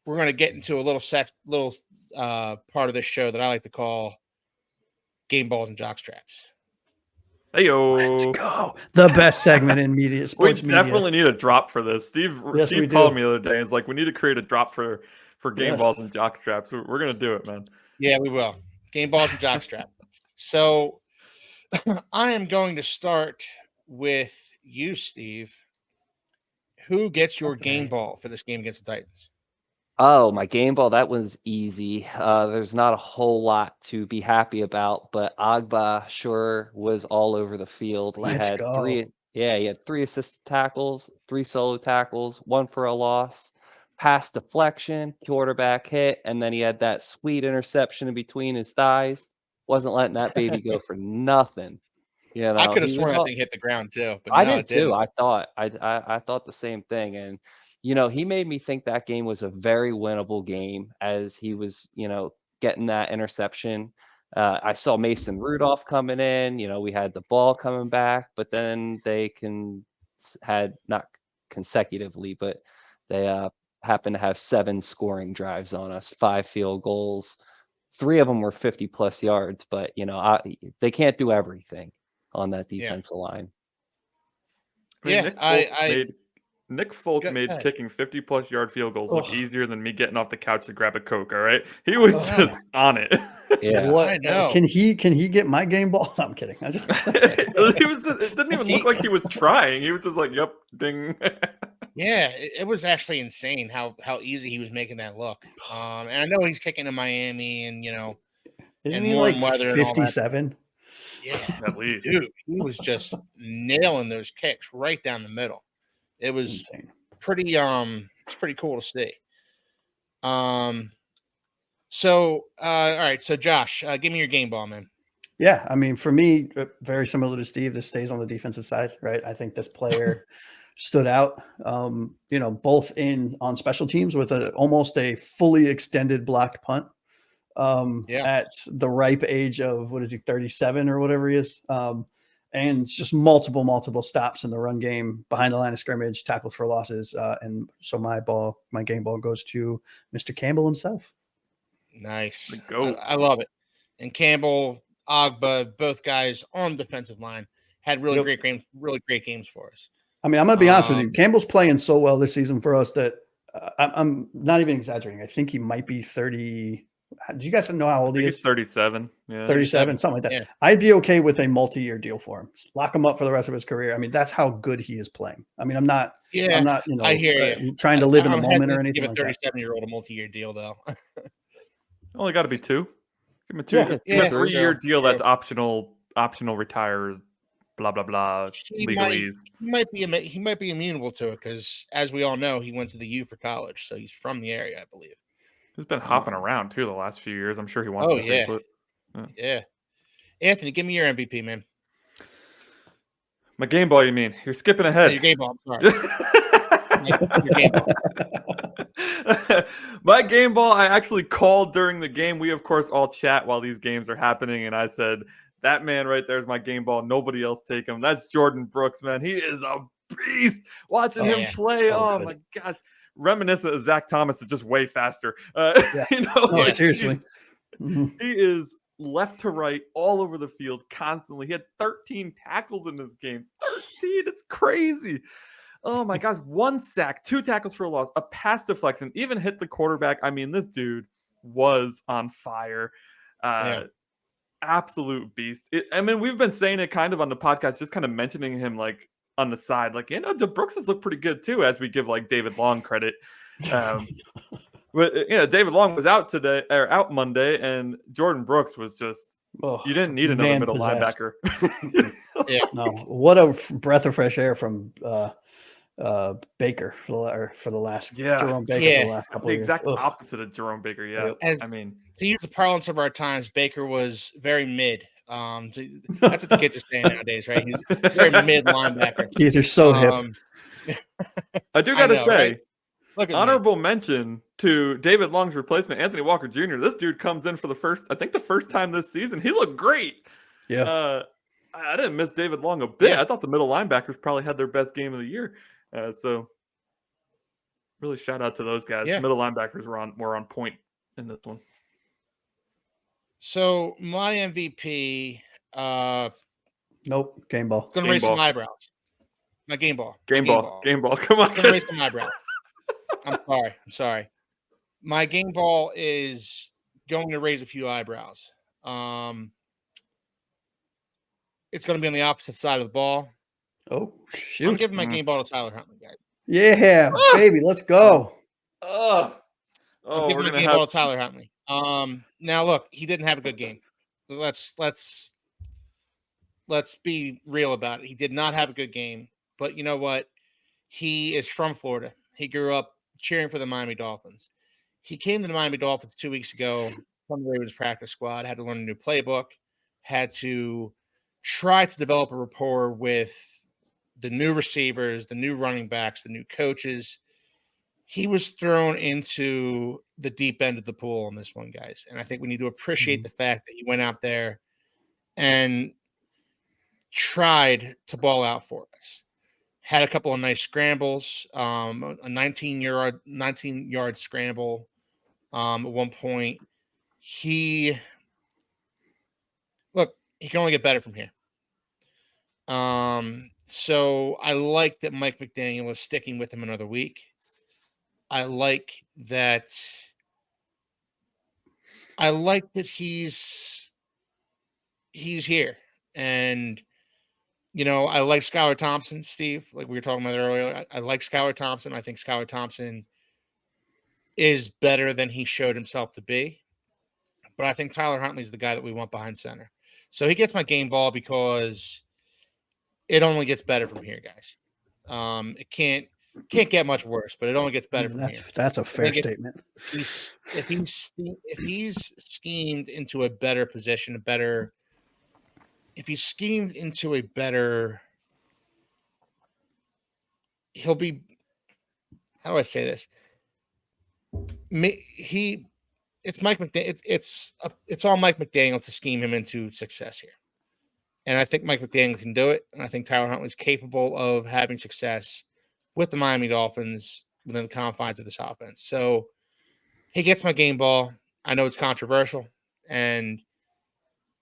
we're going to get into a little part of this show that I like to call Game Balls and Jock Straps. Hey Let's yo, go. The best segment in media, we sports media. definitely need a drop for this. Steve we called do. me the other day. He's like, we need to create a drop for Game Balls Yes. and Jock Straps. We're gonna do it, man. Yeah, we will. Game Balls and Jock Strap. So I am going to start with you, Steve. Who gets your game ball for this game against the Titans? Oh, my game ball, that was easy. There's not a whole lot to be happy about, but Agba sure was all over the field. Let's go. He had 3 assisted tackles, 3 solo tackles, 1 for a loss, pass deflection, quarterback hit, and then he had that sweet interception in between his thighs. Wasn't letting that baby go for nothing. You know, I could have he sworn was that all, thing hit the ground too, but I no, did it too. didn't. I thought the same thing. And, he made me think that game was a very winnable game as he was, getting that interception. I saw Mason Rudolph coming in, we had the ball coming back, but then they had not consecutively, but they happened to have 7 scoring drives on us, 5 field goals. 3 of them were 50 plus yards, but they can't do everything on that defensive line. I mean, Yeah, Nick Folk Go made ahead. kicking 50-plus yard field goals look Ugh. easier than me getting off the couch to grab a Coke, all right? He was just on it. Yeah. What I know. can he get my game ball? I'm kidding. I just It didn't even look like he was trying. He was just like, yep, ding. Yeah, it was actually insane how easy he was making that look. And I know he's kicking in Miami, and isn't and he warm like weather and all that. 57? Yeah, At least. dude, he was just nailing those kicks right down the middle. It was Insane. pretty it's pretty cool to see. So all right, so Josh, give me your game ball, man. Yeah, I mean, for me, very similar to Steve, this stays on the defensive side, right? I think this player stood out, both on special teams with almost a fully extended blocked punt at the ripe age of, 37 or whatever he is. And just multiple stops in the run game, behind the line of scrimmage, tackles for losses. And so my game ball goes to Mr. Campbell himself. Nice. Go. I love it. And Campbell, Agba, both guys on the defensive line had really great games for us. I mean, I'm going to be honest with you. Campbell's playing so well this season for us that I'm not even exaggerating. I think he might be 30. Do you guys know how old he is? He's 37. Yeah. 37, something like that. Yeah. I'd be okay with a multi-year deal for him. Just lock him up for the rest of his career. I mean, that's how good he is playing. I mean, I'm not, I hear you. trying to live in the I'm moment or hesitant to anything give a like that. 37-year-old a multi-year deal, though. Only got to be 2. Give him a 2. Yeah. Give him a 3-year deal true. that's optional retire, blah, blah, blah, legalese. He might be amenable to it because, as we all know, he went to the U for college, so he's from the area, I believe. He's been hopping around, too, the last few years. I'm sure he wants to stay put. Yeah. Anthony, give me your MVP, man. My game ball, you mean? You're skipping ahead. Your game ball, I'm sorry. Your game ball. My game ball, I actually called during the game. We, of course, all chat while these games are happening, and I said, that man right there is my game ball. Nobody else take him. That's Jordan Brooks, man. He is a beast. Watching him play, my gosh. Reminiscent of Zach Thomas is just way faster. Seriously. He is left to right all over the field constantly. He had 13 tackles in this game. 13, it's crazy. Oh my gosh, 1 sack, 2 tackles for a loss, a pass deflection, even hit the quarterback. I mean, this dude was on fire. Absolute beast. We've been saying it kind of on the podcast, just kind of mentioning him like on the side, like, Brooks has looked pretty good too, as we give like David Long credit. But David Long was out Monday, and Jordan Brooks was just you didn't need another middle linebacker. No, what a breath of fresh air from Baker for the last Jerome Baker for the last couple of years. The exact opposite of Jerome Baker. Yeah, to use the parlance of our times, Baker was very mid. That's what the kids are saying nowadays, right? He's a very mid linebacker. These are so hip. I do got to say, right? honorable mention to David Long's replacement, Anthony Walker Jr. This dude comes in for the first time this season. He looked great. Yeah. I didn't miss David Long a bit. I thought the middle linebackers probably had their best game of the year. So Really shout out to those guys. Yeah. Middle linebackers were on point in this one. So my MVP, Nope. Game ball. gonna Game raise some ball. eyebrows. My game ball. My Game ball. Come on. Gonna raise some eyebrows. I'm sorry. My game ball is going to raise a few eyebrows. It's going to be on the opposite side of the ball. Oh, I'm shoot. giving my game ball to Tyler Huntley, guys. Yeah, baby. Let's go. I'm Oh, giving we're my gonna game have ball to Tyler Huntley. Now look, he didn't have a good game. Let's be real about it. He did not have a good game, but you know what? He is from Florida. He grew up cheering for the Miami Dolphins. He came to the Miami Dolphins 2 weeks ago from the Ravens practice squad, had to learn a new playbook, had to try to develop a rapport with the new receivers, the new running backs, the new coaches. He was thrown into the deep end of the pool on this one, guys. And I think we need to appreciate the fact that he went out there and tried to ball out for us. Had a couple of nice scrambles, a 19-yard scramble at one point. He can only get better from here. So I like that Mike McDaniel is sticking with him another week. I like that he's here. And I like Skylar Thompson, Steve, like we were talking about earlier. I like Skylar Thompson. I think Skylar Thompson is better than he showed himself to be. But I think Tyler Huntley is the guy that we want behind center. So he gets my game ball because it only gets better from here, guys. It can't get much worse, but it only gets better from here. That's a fair statement. If he's schemed into a better position, if he's schemed into a better, he'll be. How do I say this? It's Mike McDaniel. It's all Mike McDaniel to scheme him into success here, and I think Mike McDaniel can do it. And I think Tyler Huntley is capable of having success with the Miami Dolphins within the confines of this offense. So he gets my game ball. I know it's controversial, and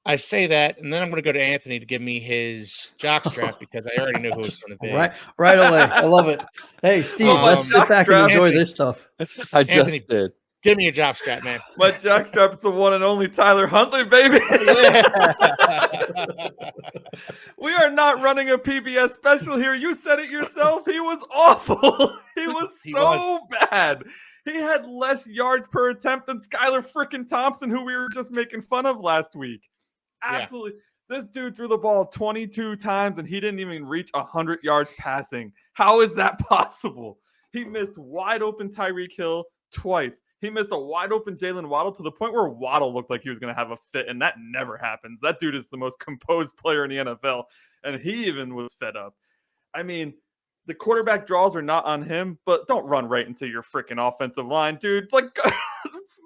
I say that, and then I'm going to go to Anthony to give me his jock strap because I already knew who it's going to be. Right away. I love it. Hey, Steve, let's sit back and enjoy this stuff. I just did. Give me your jock strap, man. My jock strap is the one and only Tyler Huntley, baby. We are not running a PBS special here. You said it yourself. He was awful. He was bad. He had less yards per attempt than Skylar frickin' Thompson, who we were just making fun of last week. Absolutely. Yeah. This dude threw the ball 22 times, and he didn't even reach 100 yards passing. How is that possible? He missed wide open Tyreek Hill twice. He missed a wide open Jalen Waddle to the point where Waddle looked like he was going to have a fit, and that never happens. That dude is the most composed player in the NFL, and he even was fed up. I mean, the quarterback draws are not on him, but don't run right into your freaking offensive line, dude. Like,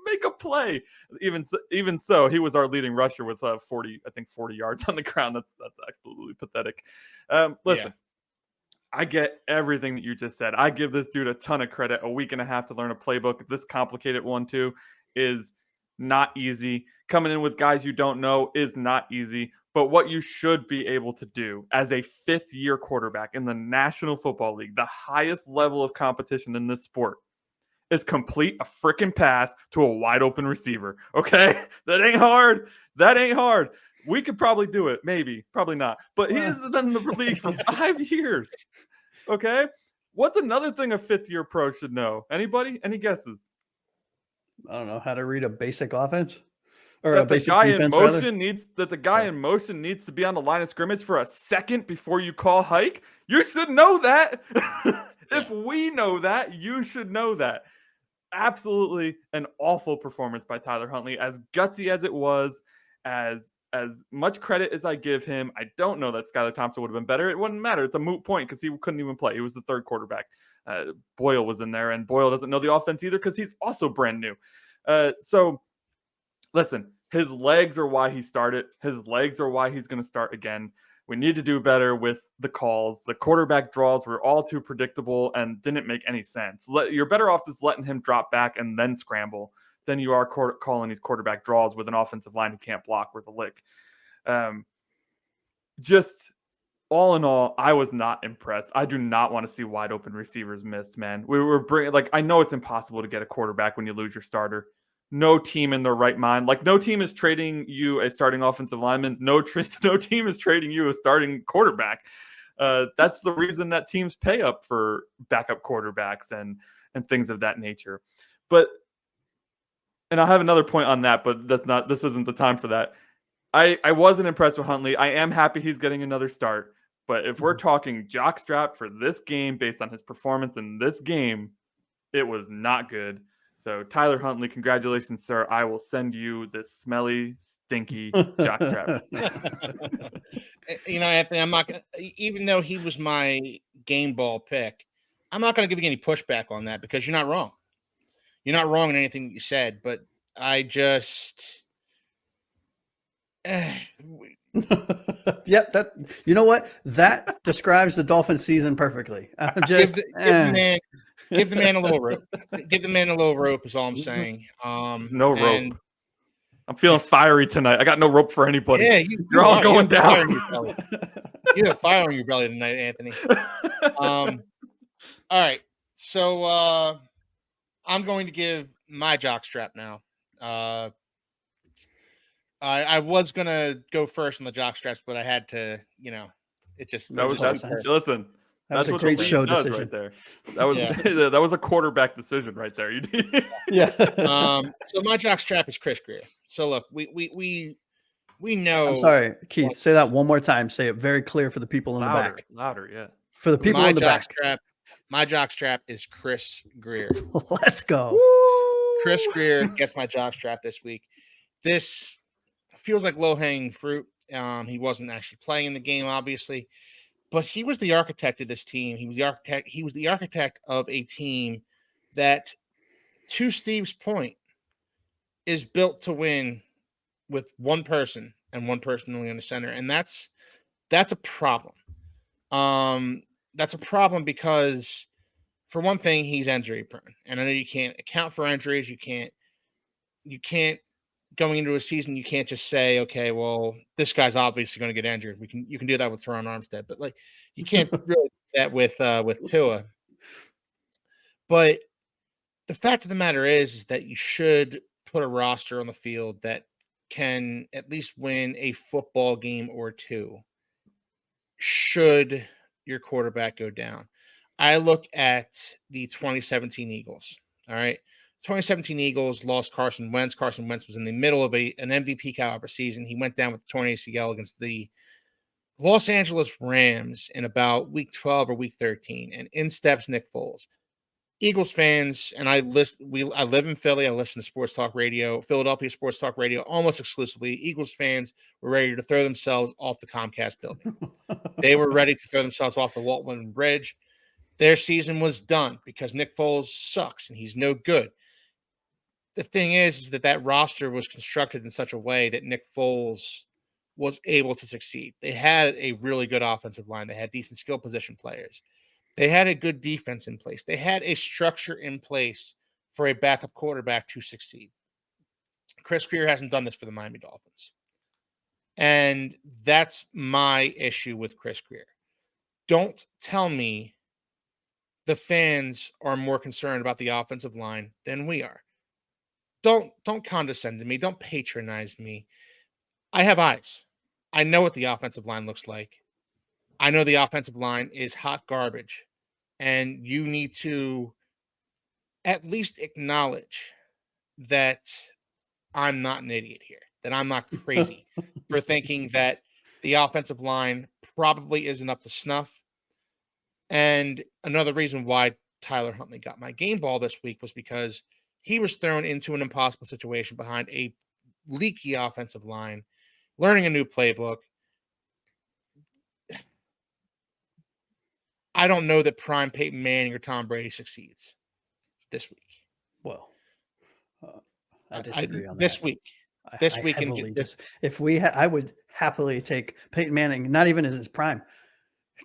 make a play. Even so, he was our leading rusher with 40 yards on the ground. That's absolutely pathetic. Listen. Yeah. I get everything that you just said. I give this dude a ton of credit. A week and a half to learn a playbook. This complicated one, too, is not easy. Coming in with guys you don't know is not easy. But what you should be able to do as a fifth-year quarterback in the National Football League, the highest level of competition in this sport, is complete a freaking pass to a wide-open receiver. Okay? That ain't hard. We could probably do it, maybe, probably not. But he has been in the league for 5 years. Okay? What's another thing a fifth-year pro should know? Anybody? Any guesses? I don't know. How to read a basic offense? Or that a basic defense, the guy in motion needs to be on the line of scrimmage for a second before you call hike? You should know that. If we know that, you should know that. Absolutely an awful performance by Tyler Huntley. As gutsy as it was, as much credit as I give him, I don't know that Skylar Thompson would have been better. It wouldn't matter. It's a moot point because he couldn't even play. He was the third quarterback. Boyle was in there, and Boyle doesn't know the offense either because he's also brand new. So, listen, his legs are why he started. His legs are why he's going to start again. We need to do better with the calls. The quarterback draws were all too predictable and didn't make any sense. You're better off just letting him drop back and then scramble than you are calling these quarterback draws with an offensive line who can't block worth a lick. Just all in all, I was not impressed. I do not want to see wide open receivers missed, man. We were I know it's impossible to get a quarterback when you lose your starter. No team in their right mind. Like, no team is trading you a starting offensive lineman. No team is trading you a starting quarterback. That's the reason that teams pay up for backup quarterbacks and things of that nature. And I'll have another point on that, but this isn't the time for that. I wasn't impressed with Huntley. I am happy he's getting another start. But if we're talking jockstrap for this game based on his performance in this game, it was not good. So, Tyler Huntley, congratulations, sir. I will send you this smelly, stinky jockstrap. Anthony, I'm not going to, even though he was my game ball pick, I'm not going to give you any pushback on that because you're not wrong. You're not wrong in anything that you said, but I just. Yep, you know what? That describes the Dolphins season perfectly. I'm just give the man a little rope. Give the man a little rope is all I'm saying. There's no rope. I'm feeling fiery tonight. I got no rope for anybody. Yeah, you're all going down. You have fire on your belly tonight, Anthony. All right. So I'm going to give my jockstrap now. I was gonna go first on the jockstraps, but I had to, it just listen. That's a great show decision right there. That was that was a quarterback decision right there. Yeah. So my jockstrap is Chris Grier. So look, we know. I'm sorry, Keith. Say that one more time. Say it very clear for the people in the back. Louder, yeah. For the people in the back. My jockstrap is Chris Grier. Let's go. Woo! Chris Grier gets my jockstrap this week. This feels like low-hanging fruit. He wasn't actually playing in the game, obviously, but he was the architect of this team. He was the architect of a team that, to Steve's point, is built to win with one person and one person only on the center, and that's a problem. That's a problem because, for one thing, he's injury prone, and I know you can't account for injuries. You can't. Going into a season, you can't just say, okay, well, this guy's obviously going to get injured. You can do that with Teron Armstead, but you can't really do that with Tua. But the fact of the matter is that you should put a roster on the field that can at least win a football game or two should your quarterback go down. I look at the 2017 Eagles. All right. 2017 Eagles lost Carson Wentz. Carson Wentz was in the middle of an MVP caliber season. He went down with the torn ACL against the Los Angeles Rams in about week 12 or week 13, and in steps Nick Foles. Eagles fans, and I live in Philly. I listen to sports talk radio, Philadelphia sports talk radio, almost exclusively. Eagles fans were ready to throw themselves off the Comcast building. They were ready to throw themselves off the Walt Whitman Bridge. Their season was done because Nick Foles sucks and he's no good. The thing is that roster was constructed in such a way that Nick Foles was able to succeed. They had a really good offensive line. They had decent skill position players. They had a good defense in place. They had a structure in place for a backup quarterback to succeed. Chris Grier hasn't done this for the Miami Dolphins. And that's my issue with Chris Grier. Don't tell me the fans are more concerned about the offensive line than we are. Don't condescend to me. Don't patronize me. I have eyes. I know what the offensive line looks like. I know the offensive line is hot garbage. And you need to at least acknowledge that I'm not an idiot here, that I'm not crazy for thinking that the offensive line probably isn't up to snuff. And another reason why Tyler Huntley got my game ball this week was because he was thrown into an impossible situation behind a leaky offensive line, learning a new playbook. I don't know that prime Peyton Manning or Tom Brady succeeds this week. Well, I disagree on that. This week. This I week in heavily this, if we I would happily take Peyton Manning, not even in his prime.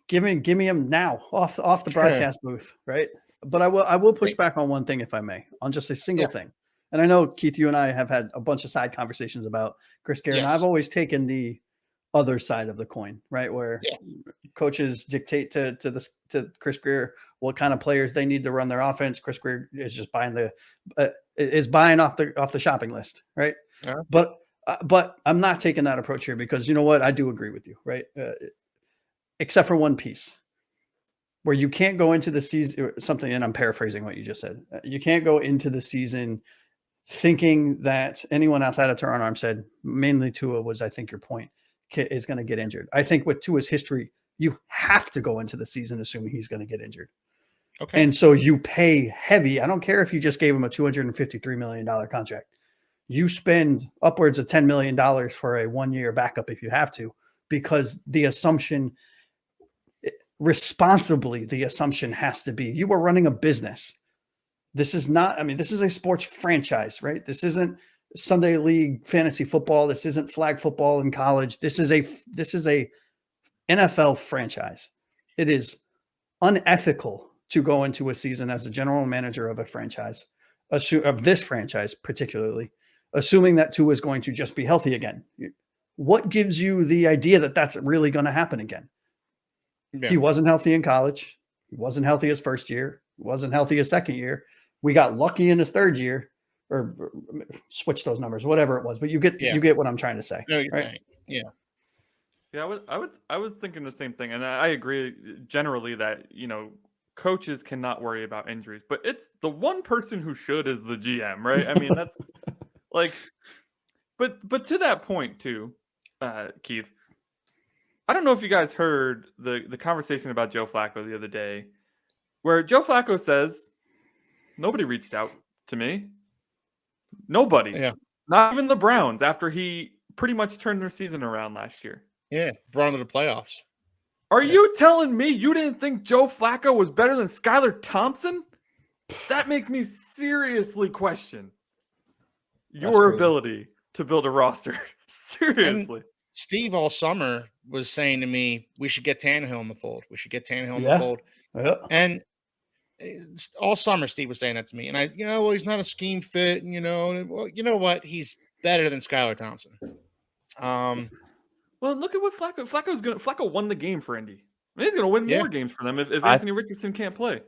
Give me him now off the broadcast booth, right? But I will push back on one thing, if I may, on just a single thing. And I know, Keith, you and I have had a bunch of side conversations about Chris Garrett, and I've always taken the other side of the coin, right? Where coaches dictate to Chris Greer what kind of players they need to run their offense. Chris Greer is just buying off the shopping list, right? But I'm not taking that approach here, because you know what? I do agree with you, right? Except for one piece where you can't go into the season something, and I'm paraphrasing what you just said. You can't go into the season thinking that anyone outside of Teron Armstead, mainly Tua was, I think, your point, is going to get injured. I think with Tua's history, you have to go into the season assuming he's going to get injured. Okay. And so you pay heavy. I don't care if you just gave him a $253 million contract. You spend upwards of $10 million for a 1-year backup if you have to, because the assumption has to be you are running a business. This is not, this is a sports franchise, right? This isn't Sunday league fantasy football. This isn't flag football in college. This is a NFL franchise. It is unethical to go into a season as a general manager of a franchise, of this franchise particularly, assuming that Tua is going to just be healthy again. What gives you the idea that that's really going to happen again? Yeah. He wasn't healthy in college. He wasn't healthy his first year. He wasn't healthy his second year. We got lucky in his third year, or switch those numbers, whatever it was. But you get what I'm trying to say, right? Right. Yeah. Yeah, I was thinking the same thing, and I agree generally that coaches cannot worry about injuries, but it's the one person who should is the GM, right? I mean, that's like, but to that point too, Keith. I don't know if you guys heard the conversation about Joe Flacco the other day, where Joe Flacco says, nobody reached out to me. Nobody. Yeah. Not even the Browns, after he pretty much turned their season around last year. Yeah, brought them to the playoffs. Are you telling me you didn't think Joe Flacco was better than Skylar Thompson? That makes me seriously question your ability to build a roster. Seriously. And Steve all summer was saying to me, we should get Tannehill in the fold. We should get Tannehill in the fold. Yeah. And all summer Steve was saying that to me. And I, well, he's not a scheme fit. And, well, you know what? He's better than Skylar Thompson. Well, look at what Flacco won the game for Indy. I mean, he's going to win more games for them if Anthony Richardson can't play.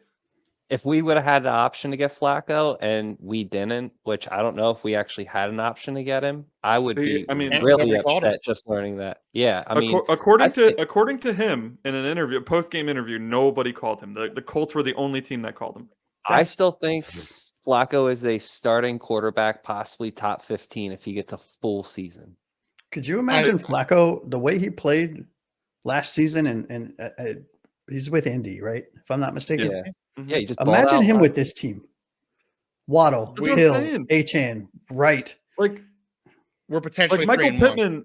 If we would have had the option to get Flacco and we didn't, which I don't know if we actually had an option to get him, I would be really upset just learning that. Yeah, according to him in an interview, a post-game interview, nobody called him. The Colts were the only team that called him. I still think Flacco is a starting quarterback, possibly top 15 if he gets a full season. Could you imagine Flacco, the way he played last season, and he's with Indy, right? If I'm not mistaken. Yeah. Yeah, you just imagine him with this team. Waddle, Hill, Achane, Wright. Like, we're potentially like Michael Pittman.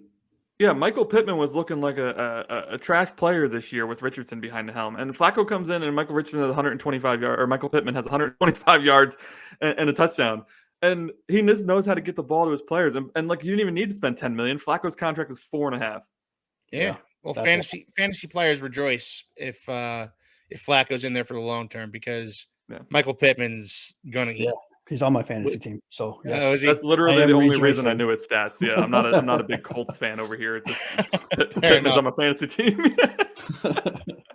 Yeah, Michael Pittman was looking like a trash player this year with Richardson behind the helm. And Flacco comes in and Michael Richardson has 125 yards, or Michael Pittman has 125 yards and a touchdown. And he just knows how to get the ball to his players. And like, you didn't even need to spend $10 million. Flacco's contract is $4.5. Yeah. Well, fantasy players rejoice if Flacco's in there for the long term, because Michael Pittman's gonna eat. Yeah, he's on my fantasy team. So that's literally the only reason I knew its stats. Yeah, I'm not a big Colts fan over here. It's just Pittman's on my fantasy team. All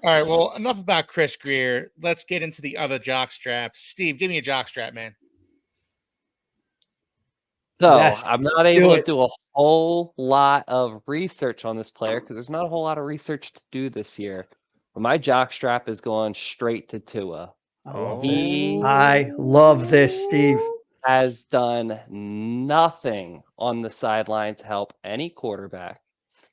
right. Well, enough about Chris Greer. Let's get into the other jock straps. Steve, give me a jock strap, man. So I'm not able to do a whole lot of research on this player because there's not a whole lot of research to do this year. But my jock strap is going straight to Tua. I love this, Steve. Has done nothing on the sideline to help any quarterback.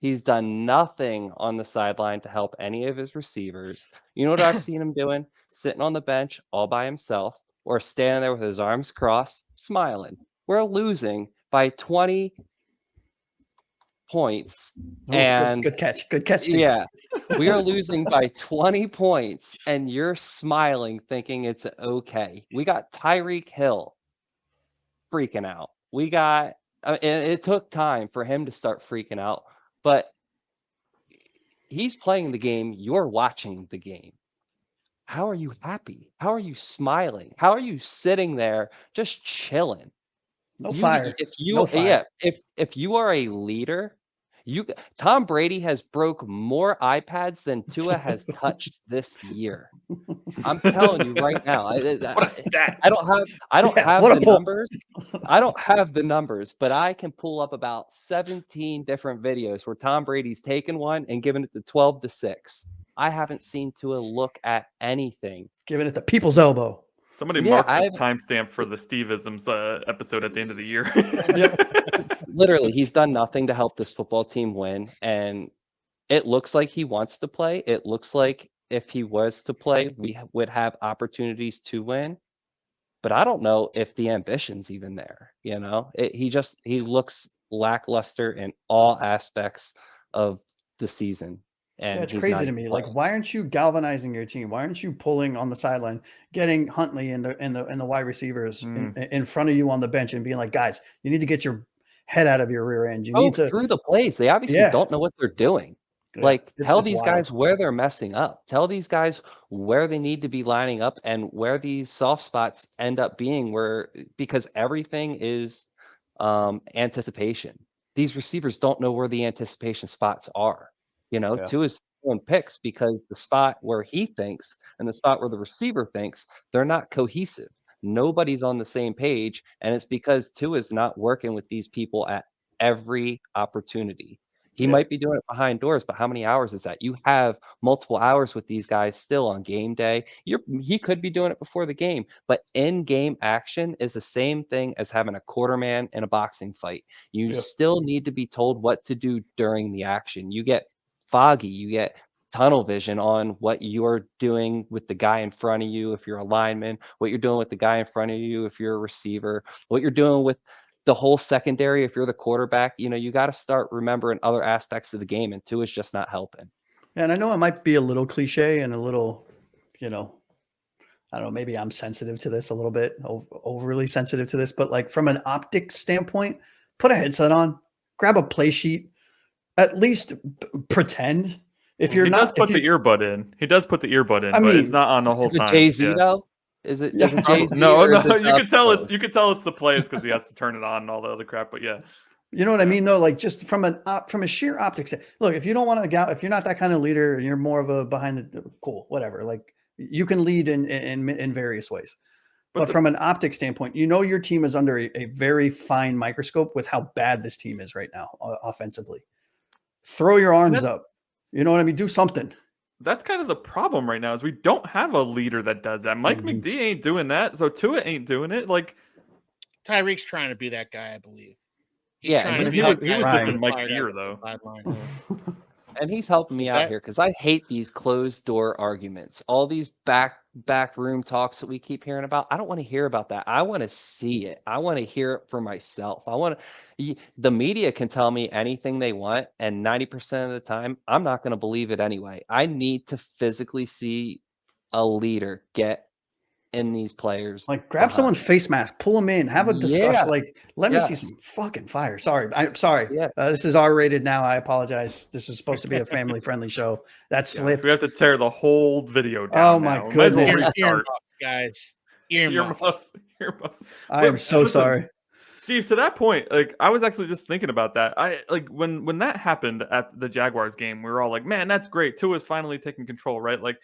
He's done nothing on the sideline to help any of his receivers. You know what I've seen him doing? Sitting on the bench all by himself, or standing there with his arms crossed, smiling. We're losing by 20 points. And good catch. Steve. Yeah. We are losing by 20 points, and you're smiling thinking it's okay. We got Tyreek Hill freaking out. We got and it took time for him to start freaking out, but he's playing the game. You're watching the game. How are you happy? How are you smiling? How are you sitting there just chilling? No You fire. if you No fire. if you are a leader, Tom Brady has broke more iPads than Tua has touched this year. I'm telling you right now. What a stat. I don't Yeah, have what a the pull. numbers. I don't have the numbers, but I can pull up about 17 different videos where Tom Brady's taken one and given it the 12-6. I haven't seen Tua look at anything. Giving it the people's elbow. Somebody Yeah, mark this timestamp for the Steve-isms episode at the end of the year. Literally, he's done nothing to help this football team win, and it looks like he wants to play. It looks like if he was to play, we would have opportunities to win. But I don't know if the ambition's even there. He looks lackluster in all aspects of the season, Yeah, and it's he's crazy not to even me. Like, playing. why aren't you galvanizing your team? Why aren't you pulling on the sideline, getting Huntley and the wide receivers in front of you on the bench and being like, guys, you need to get your head out of your rear end. You Go need to, through the plays. They obviously yeah, don't know what they're doing. yeah. Like, It's tell just these wild. guys where they're messing up. Tell these guys where they need to be lining up and where these soft spots end up being because everything is anticipation. These receivers don't know where the anticipation spots are. Yeah. Tua is throwing picks because the spot where he thinks and the spot where the receiver thinks, they're not cohesive. Nobody's on the same page, and it's because Tua is not working with these people at every opportunity. He Yeah. might be doing it behind doors, but how many hours is that? You have multiple hours with these guys still on game day. He could be doing it before the game, but in-game action is the same thing as having a quarterman in a boxing fight. You Yeah. still need to be told what to do during the action. You get foggy, you get tunnel vision on what you're doing with the guy in front of you if you're a lineman, what you're doing with the guy in front of you if you're a receiver, what you're doing with the whole secondary if you're the quarterback. You got to start remembering other aspects of the game, and Tua's just not helping. And I know it might be a little cliche and a little, I don't know, maybe I'm sensitive to this a little bit, overly sensitive to this, but like from an optics standpoint, put a headset on, grab a play sheet, at least pretend. If you're he not, does put the earbud in. He does put the earbud in, I but it's mean, not on the whole Is it time. Jay-Z though? Is it Yeah. Jay-Z? No, or is it you can tell it's Upclose? the plays because he has to turn it on and all the other crap. But yeah, you know what I mean? Though, like just from a sheer optics. Look, if you don't want to, if you're not that kind of leader, and you're more of a behind the cool, whatever. Like you can lead in various ways. But from an optics standpoint, your team is under a very fine microscope with how bad this team is right now offensively. Throw your arms up. You know what I mean? Do something. That's kind of the problem right now is we don't have a leader that does that. Mike McD ain't doing that, so Tua ain't doing it. Like Tyreek's trying to be that guy, I believe. He's Yeah, trying and to he be was that guy just that's in Mike's fired ear up though. the sideline. and he's helping me What's out that? here because I hate these closed door arguments. All these back room talks that we keep hearing about. I don't want to hear about that. I want to see it. I want to hear it for myself. The media can tell me anything they want, and 90% of the time, I'm not going to believe it anyway. I need to physically see a leader get in these players. Like grab someone's face mask, pull them in, have a discussion. Yeah. Like, let me see Yes. some fucking fire. Sorry. I'm sorry. Yeah. This is R-rated now. I apologize. This is supposed to be a family-friendly show. That Yes, slipped. we have to tear the whole video down. Oh, my now. Might as well goodness. restart. Earmuffs, guys. Earmuffs. Earmuffs. I am so listen, sorry. Steve, to that point, like I was actually just thinking about that. I like when that happened at the Jaguars game, we were all like, "Man, that's great. Tua's finally taking control, right?" Like,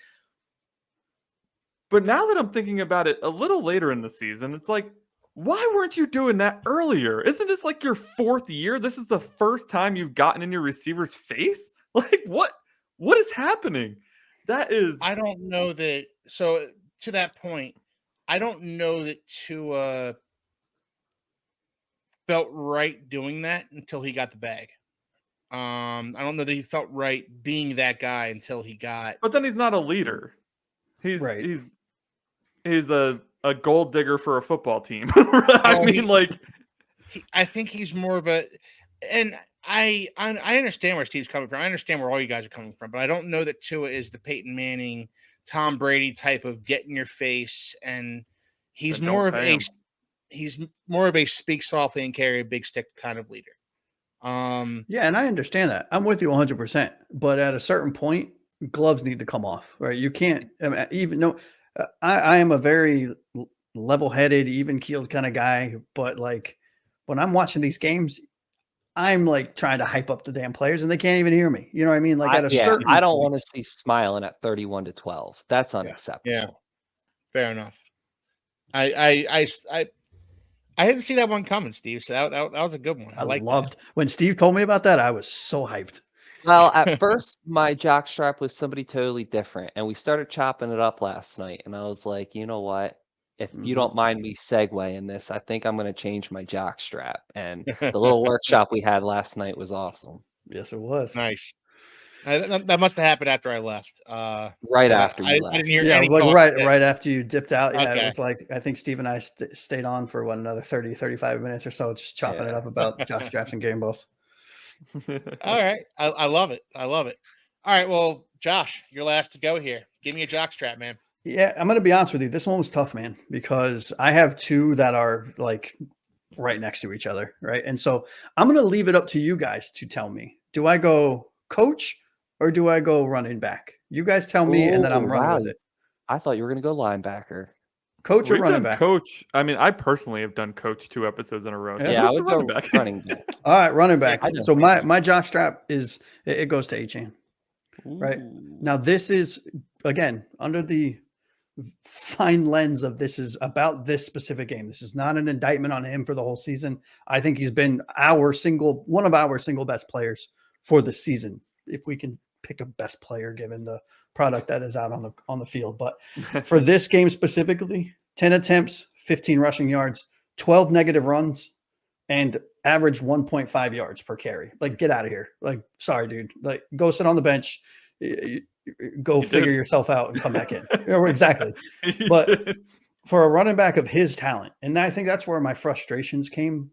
but now that I'm thinking about it, a little later in the season, it's like, why weren't you doing that earlier? Isn't this like your fourth year? This is the first time you've gotten in your receiver's face. Like, what is happening? That is. I don't know that. So to that point, I don't know that Tua felt right doing that until he got the bag. I don't know that he felt right being that guy until he got. But then he's not a leader. He's Right. he's a gold digger for a football team. I mean, I think he's more of a, and I understand where Steve's coming from. I understand where all you guys are coming from, but I don't know that Tua is the Peyton Manning, Tom Brady type of get in your face, and he's Then more don't of pay a him. he's more of a speak softly and carry a big stick kind of leader. Yeah, and I understand that. I'm with you 100%. But at a certain point, gloves need to come off, right? You can't, I mean, even though I am a very level-headed, even-keeled kind of guy, but like when I'm watching these games, I'm like trying to hype up the damn players, and they can't even hear me. You know what I mean? Like at a Yeah, certain I don't want point, to see smiling at 31-12. That's Yeah. unacceptable. fair enough. I didn't see that one coming, Steve. So that was a good one. I like loved when Steve told me about that. I was so hyped. Well, at first, my jockstrap was somebody totally different, and we started chopping it up last night. And I was like, you know what? If you don't mind me segueing this, I think I'm going to change my jockstrap. And that. the little workshop we had last night was awesome. Yes, it was. Nice. That must have happened after I left. Right Yeah, after you I left. didn't hear Yeah, any like talk right today. right after you dipped out. Yeah, Okay. it was like I think Steve and I stayed on for another 30, 35 minutes or so, just chopping it Yeah. up about jock straps and game balls. All right. I love it. I love it. All right. Well, Josh, you're last to go here. Give me a jock strap, man. Yeah, I'm gonna be honest with you. This one was tough, man, because I have two that are like right next to each other, right? And so I'm gonna leave it up to you guys to tell me: do I go coach or do I go running back? You guys tell me, and then I'm Ooh, running wow. with it. I thought you were going to go linebacker. Coach or We've running done back? coach. I mean, I personally have done coach 2 episodes in a row. So Yeah, I who's the would running go back? running back. All right, running back. I know. So my jock strap is it goes to Achane. Right. Ooh. Now this is again under the fine lens of this is about this specific game. This is not an indictment on him for the whole season. I think he's been one of our single best players for the season. If we can pick a best player given the product that is out on the field. But for this game specifically, 10 attempts, 15 rushing yards, 12 negative runs, and average 1.5 yards per carry. Like, get out of here. Like, sorry, dude. Like, go sit on the bench. Go figure yourself out and come back in. Yeah, exactly. But for a running back of his talent, and I think that's where my frustrations came,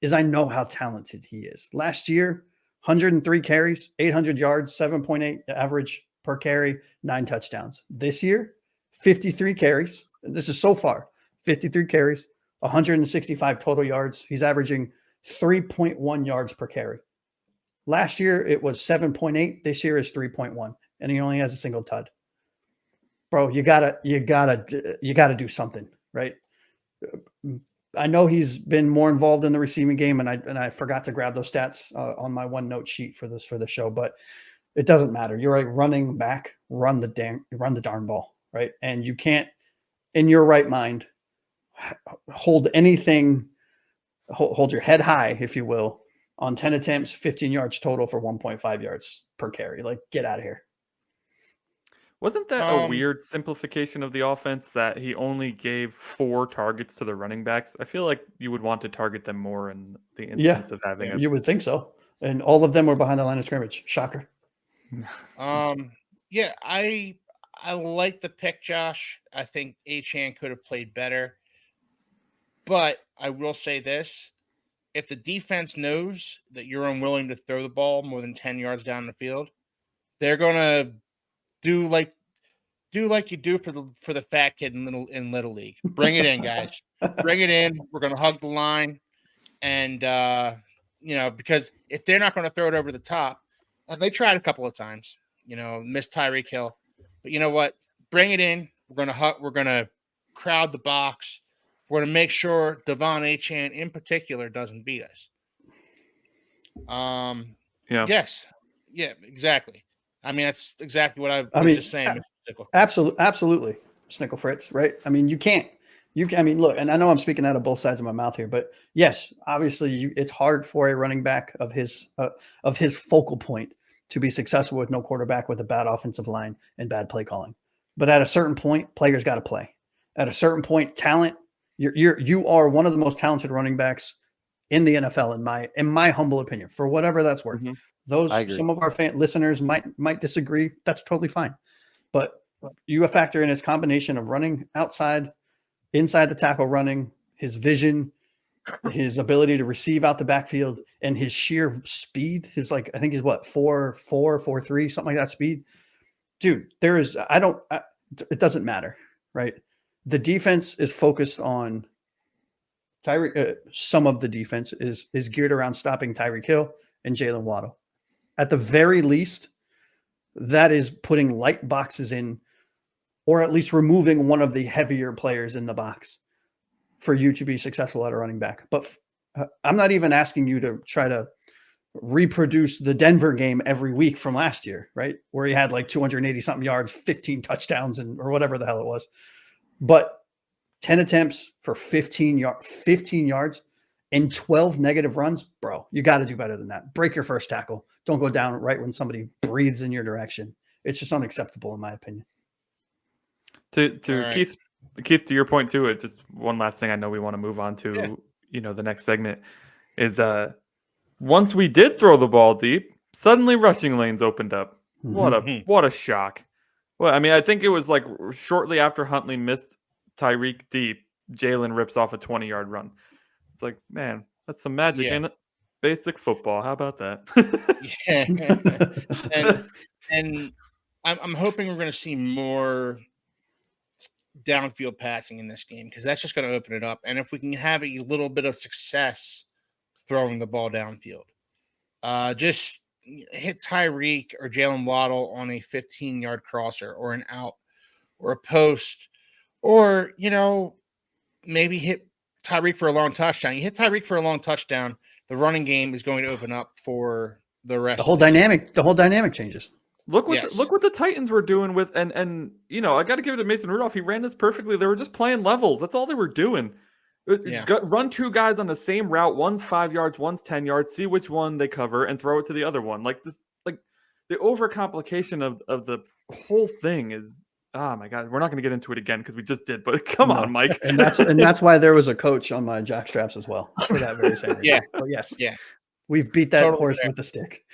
is I know how talented he is. Last year, 103 carries, 800 yards, 7.8 average per carry, 9 touchdowns. This year, 53 carries. This is so far 53 carries, 165 total yards. He's averaging 3.1 yards per carry. Last year, it was 7.8. This year is 3.1. And he only has a single tud. Bro, you gotta do something, right? I know he's been more involved in the receiving game, and I forgot to grab those stats on my OneNote sheet for the show, but it doesn't matter. You're right, running back, run the darn ball, right? And you can't, in your right mind, hold anything, hold your head high, if you will, on 10 attempts, 15 yards total for 1.5 yards per carry. Like, get out of here. Wasn't that a weird simplification of the offense that he only gave 4 targets to the running backs? I feel like you would want to target them more in the instance of having a You would think so. And all of them were behind the line of scrimmage. Shocker. Yeah, I like the pick, Josh. I think Achane could have played better. But I will say this. If the defense knows that you're unwilling to throw the ball more than 10 yards down the field, they're gonna do like you do for the fat kid in little league. Bring it in, guys. Bring it in. We're gonna hug the line, and because if they're not gonna throw it over the top, and they tried a couple of times, missed Tyreek Hill, but you know what? Bring it in. We're gonna crowd the box. We're gonna make sure Devon Achane in particular doesn't beat us. Yeah. Yes. Yeah, exactly. I mean, that's exactly what I was just saying. Absolutely, Snickle Fritz, right? I mean, I mean, look, and I know I'm speaking out of both sides of my mouth here, but yes, obviously it's hard for a running back of his focal point to be successful with no quarterback, with a bad offensive line and bad play calling. But at a certain point, players got to play. At a certain point, talent, you are one of the most talented running backs in the NFL, in my humble opinion, for whatever that's worth. Some of our listeners might disagree. That's totally fine. But you factor in his combination of running outside, inside the tackle running, his vision, his ability to receive out the backfield, and his sheer speed. I think he's what, 4.4, 4.3, something like that speed. Dude, it doesn't matter, right? The defense is focused on some of the defense is geared around stopping Tyreek Hill and Jalen Waddle. At the very least, that is putting light boxes in, or at least removing one of the heavier players in the box for you to be successful at a running back. But I'm not even asking you to try to reproduce the Denver game every week from last year, right? Where he had like 280 something yards, 15 touchdowns, or whatever the hell it was. But 10 attempts for 15 yards and 12 negative runs, bro, you got to do better than that. Break your first tackle. Don't go down right when somebody breathes in your direction. It's just unacceptable in my opinion. To right. Keith, to your point too, it just one last thing I know we want to move on to, the next segment is once we did throw the ball deep, suddenly rushing lanes opened up. What a shock. Well, I mean, I think it was like shortly after Huntley missed Tyreek deep, Jalen rips off a 20-yard run. It's like, man, that's some magic in it. Basic football. How about that? and I'm hoping we're going to see more downfield passing in this game, because that's just going to open it up. And if we can have a little bit of success throwing the ball downfield, just hit Tyreek or Jalen Waddle on a 15-yard crosser or an out or a post, or maybe hit Tyreek for a long touchdown. You hit Tyreek for a long touchdown, the running game is going to open up for the rest. The whole dynamic changes. Look what the Titans were doing with and I got to give it to Mason Rudolph. He ran this perfectly. They were just playing levels. That's all they were doing. Run two guys on the same route. One's 5 yards, one's 10 yards. See which one they cover and throw it to the other one. Like this, like the overcomplication of the whole thing is. Oh my God, we're not going to get into it again because we just did. But come on, Mike. and that's why there was a coach on my jock straps as well for that very same reason. Yeah. Oh yes. Yeah. We've beat that horse with the stick.